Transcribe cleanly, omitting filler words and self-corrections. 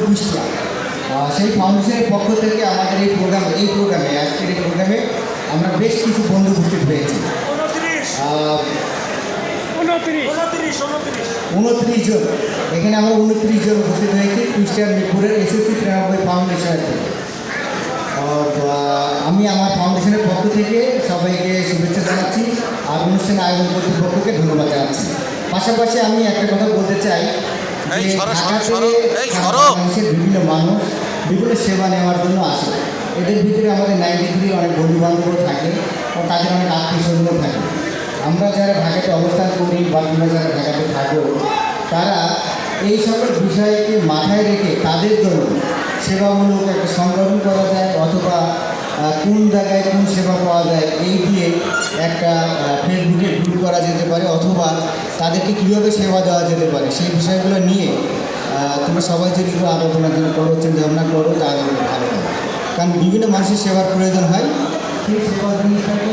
কুষ্টিয়া। সেই ফাউন্ডেশনের পক্ষ থেকে আমাদের এই প্রোগ্রামে আজকের এই প্রোগ্রামে আমরা বেশ কিছু বন্ধু উপস্থিত হয়েছি। 29 জন, এখানে আমরা 29 জন উপস্থিত হয়েছি কুষ্টিয়ার মিরপুরের এসএসসি 93 ফাউন্ডেশনের থেকে। তো আমি আমার ফাউন্ডেশনের পক্ষ থেকে সবাইকে শুভেচ্ছা জানাচ্ছি আর অনুষ্ঠান আয়োজন কর্তৃপক্ষকে ধন্যবাদ জানাচ্ছি। পাশাপাশি আমি একটা কথা বলতে চাই যে মানুষের বিভিন্ন মানুষ বিভিন্ন সেবা নেওয়ার জন্য আসে। এদের ভিতরে আমাদের 93 অনেক বন্ধুবান্ধবও থাকে ও তাদের অনেক আত্মীয় স্বজনও থাকে। আমরা যারা ঢাকাতে অবস্থান করি বা কিংবা যারা ঢাকাতে থাকবো তারা এই সকল বিষয়কে মাথায় রেখে তাদের জন্য সেবামূলক একটা সংগঠন করা যায় অথবা কোন জায়গায় কোন সেবা পাওয়া যায় এই দিয়ে একটা ফেসবুকে গ্রুপ করা যেতে পারে অথবা তাদেরকে কীভাবে সেবা দেওয়া যেতে পারে সেই বিষয়গুলো নিয়ে তোমরা সবাই যদি একটু আলোচনা করো, চিন্তাভাবনা করো তাহলে ভালো হবে। কারণ বিভিন্ন মানুষের সেবার প্রয়োজন হয়, সেই সেবা জিনিসটাকে